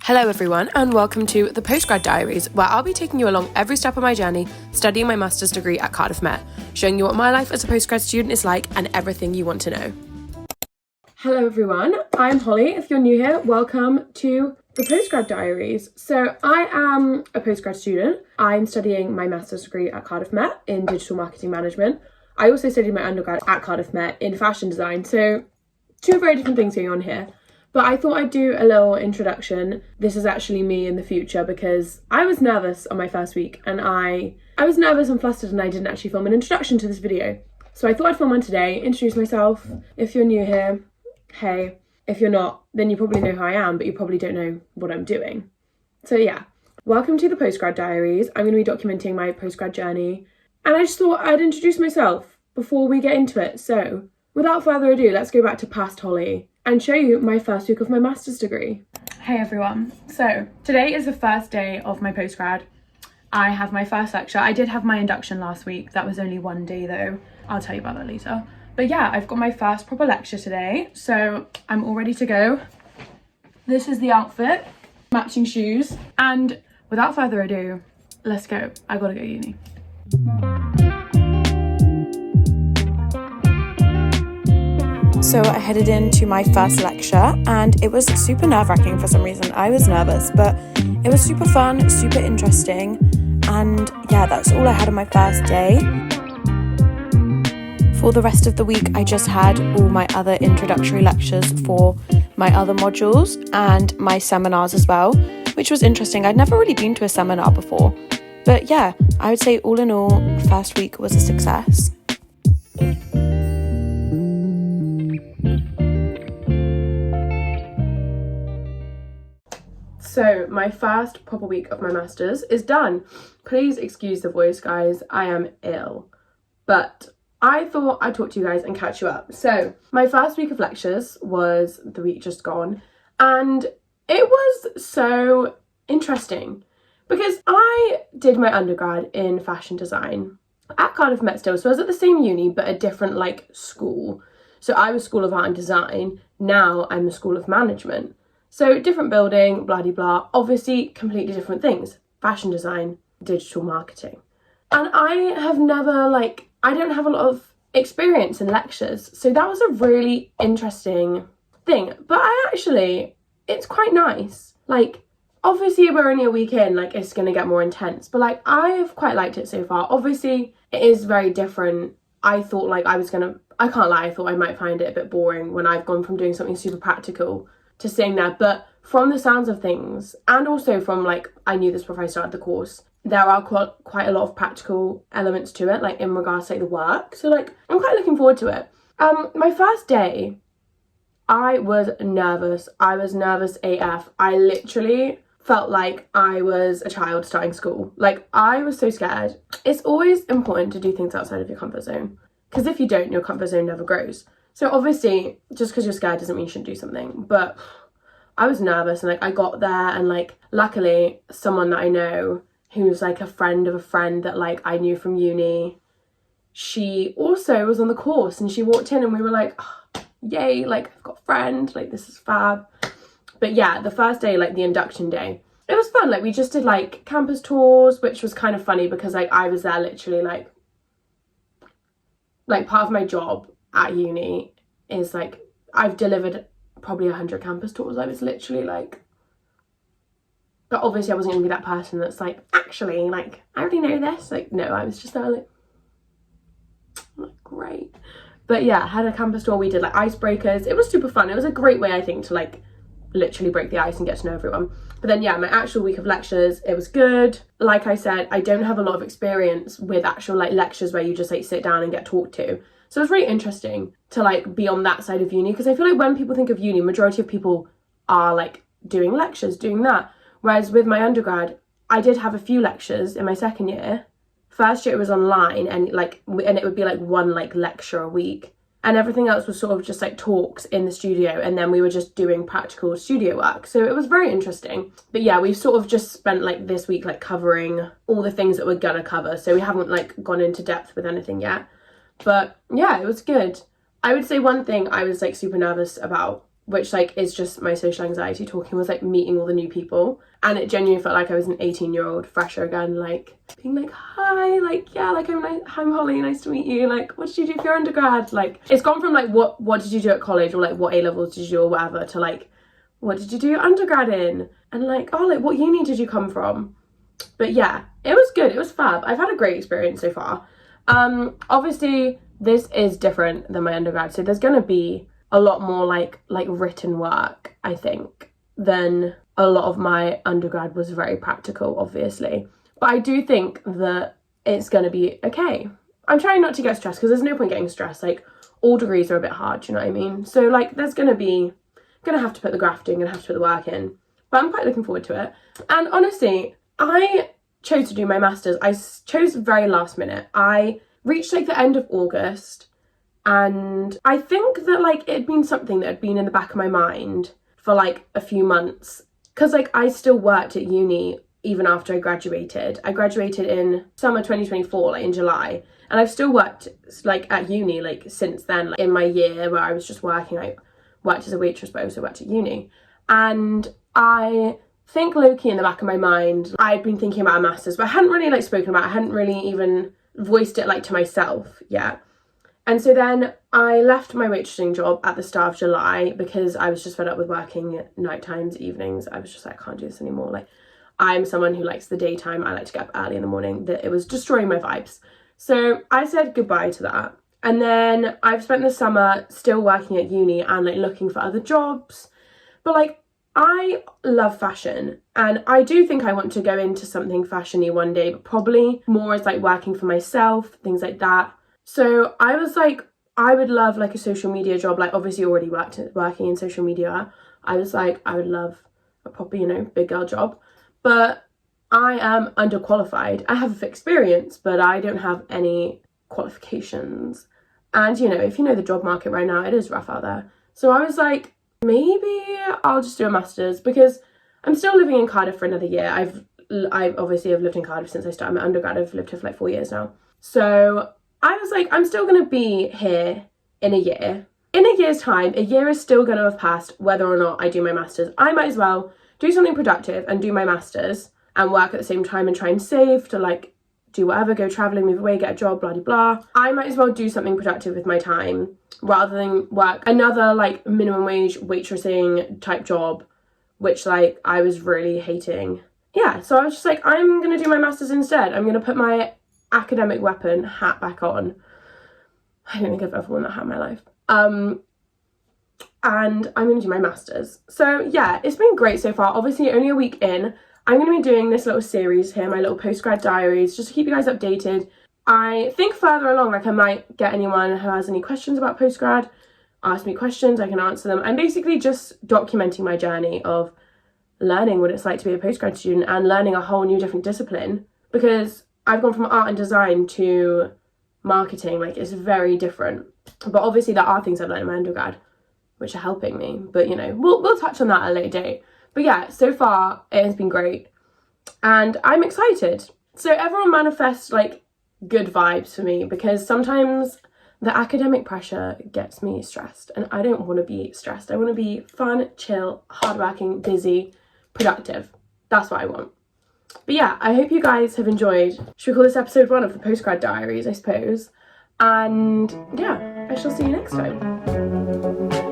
Hello everyone and welcome to the Postgrad Diaries, where I'll be taking you along every step of my journey studying my master's degree at Cardiff Met, showing you what my life as a postgrad student is like and everything you want to know. Hello everyone, I'm Holly. If you're new here, welcome to the Postgrad Diaries. So I am a postgrad student. I'm studying my master's degree at Cardiff Met in digital marketing management. I also studied my undergrad at Cardiff Met in fashion design, so two very different things going on here. But I thought I'd do a little introduction. This is actually me in the future because I was nervous on my first week and I was nervous and flustered and I didn't actually film an introduction to this video. So I thought I'd film one today, introduce myself. If you're new here, hey. If you're not, then you probably know who I am, but you probably don't know what I'm doing. So yeah, welcome to the Postgrad Diaries. I'm going to be documenting my postgrad journey. And I just thought I'd introduce myself before we get into it. So without further ado, let's go back to past Holly and show you my first week of my master's degree. Hey everyone, so today is the first day of my postgrad. I have my first lecture. I did have my induction last week. That was only one day though. I'll tell you about that later. But yeah, I've got my first proper lecture today, so I'm all ready to go. This is the outfit, matching shoes, and without further ado, let's go. I gotta go uni. So I headed into my first lecture and it was super nerve-wracking for some reason. I was nervous, but it was super fun, super interesting. And yeah, that's all I had on my first day. For the rest of the week, I just had all my other introductory lectures for my other modules and my seminars as well, which was interesting. I'd never really been to a seminar before. But yeah, I would say all in all, first week was a success. So my first proper week of my master's is done. Please excuse the voice, guys. I am ill. But I thought I'd talk to you guys and catch you up. So my first week of lectures was the week just gone. And it was so interesting because I did my undergrad in fashion design at Cardiff Met still. So I was at the same uni, but a different school. So I was School of Art and Design. Now I'm the School of Management. So different building, blah, blah, blah, obviously completely different things. Fashion design, digital marketing. And I have never, I don't have a lot of experience in lectures. So that was a really interesting thing. But it's quite nice. Obviously we're only a week in, it's going to get more intense. But I've quite liked it so far. Obviously it is very different. I thought I can't lie, I thought I might find it a bit boring when I've gone from doing something super practical to sitting there, but from the sounds of things, and also from I knew this before I started the course, there are quite a lot of practical elements to it, in regards to the work. So I'm quite looking forward to it. My first day, I was nervous. I was nervous AF. I literally felt like I was a child starting school. I was so scared. It's always important to do things outside of your comfort zone, because if you don't, your comfort zone never grows. So obviously, just because you're scared doesn't mean you shouldn't do something. But I was nervous and I got there and luckily someone that I know who's a friend of a friend that I knew from uni, she also was on the course and she walked in and we were oh, yay, I've got a friend, this is fab. But yeah, the first day, the induction day, it was fun. We just did campus tours, which was kind of funny because I was there literally part of my job at uni is I've delivered probably 100 campus tours. I was literally but obviously I wasn't gonna be that person that's actually I already know this. No, I was just there great. But yeah, had a campus tour. We did icebreakers. It was super fun. It was a great way, I think, to literally break the ice and get to know everyone. But then yeah, my actual week of lectures, it was good. Like I said, I don't have a lot of experience with actual lectures where you just sit down and get talked to. So it's really interesting to be on that side of uni, because I feel when people think of uni, majority of people are doing lectures, doing that. Whereas with my undergrad, I did have a few lectures in my second year. First year it was online and and it would be one lecture a week. And everything else was sort of just talks in the studio, and then we were just doing practical studio work. So it was very interesting. But yeah, we've sort of just spent this week covering all the things that we're gonna cover. So we haven't gone into depth with anything yet. But yeah, it was good. I would say one thing I was super nervous about which like is just my social anxiety talking, was like meeting all the new people, and it genuinely felt like I was an 18-year-old fresher again, like being like, hi, like, yeah, like I'm Holly, nice to meet you, like what did you do for your undergrad? Like it's gone from like what did you do at college, or like what A-levels did you do or whatever, to like what did you do your undergrad in, and like, oh, like what uni did you come from? But yeah, it was good, it was fab. I've had a great experience so far. Obviously this is different than my undergrad, so there's gonna be a lot more like written work, I think, than a lot of my undergrad was very practical, obviously. But I do think that it's gonna be okay. I'm trying not to get stressed, because there's no point getting stressed. Like all degrees are a bit hard, do you know what I mean? So like there's gonna have to put the grafting, gonna have to put the work in, but I'm quite looking forward to it. And honestly, I chose to do my masters. I chose very last minute. I reached like the end of August, and I think that like it had been something that had been in the back of my mind for like a few months, because like I still worked at uni even after I graduated. I graduated in summer 2024, like in July, and I've still worked like at uni like since then. Like in my year where I was just working, I worked as a waitress, but I also worked at uni. And I think low-key in the back of my mind, I'd been thinking about a master's, but I hadn't really like spoken about it. I hadn't really even voiced it like to myself yet. And so then I left my waitressing job at the start of July, because I was just fed up with working night times, evenings. I was just like, I can't do this anymore. Like I'm someone who likes the daytime. I like to get up early in the morning. That it was destroying my vibes. So I said goodbye to that. And then I've spent the summer still working at uni and like looking for other jobs. But like I love fashion, and I do think I want to go into something fashiony one day, but probably more as like working for myself, things like that. So I was like, I would love like a social media job, like obviously already working in social media. I was like, I would love a proper, you know, big girl job, but I am underqualified. I have experience, but I don't have any qualifications. And you know, if you know the job market right now, it is rough out there. So I was like, maybe I'll just do a master's, because I'm still living in Cardiff for another year. I've obviously lived in Cardiff since I started my undergrad. I've lived here for like 4 years now. So I was like, I'm still going to be here in a year. In a year's time, a year is still going to have passed whether or not I do my master's. I might as well do something productive and do my master's and work at the same time and try and save to like do whatever, go travelling, move away, get a job, blah, blah, blah. I might as well do something productive with my time rather than work another like minimum wage waitressing type job, which like I was really hating. Yeah, so I was just like, I'm going to do my master's instead. I'm going to put my academic weapon hat back on. I don't think I've ever worn that hat in my life. And I'm going to do my master's. So yeah, it's been great so far. Obviously only a week in. I'm going to be doing this little series here, my little Postgrad Diaries, just to keep you guys updated. I think further along, like I might get anyone who has any questions about postgrad, ask me questions, I can answer them. I'm basically just documenting my journey of learning what it's like to be a postgrad student and learning a whole new different discipline, because I've gone from art and design to marketing. Like it's very different. But obviously there are things I've learned in my undergrad which are helping me. But you know, we'll touch on that at a later date. But yeah, so far it has been great and I'm excited. So everyone manifest like good vibes for me, because sometimes the academic pressure gets me stressed and I don't want to be stressed. I want to be fun, chill, hardworking, busy, productive. That's what I want. But yeah, I hope you guys have enjoyed. Should we call this episode 1 of the Postgrad Diaries, I suppose? And yeah, I shall see you next time.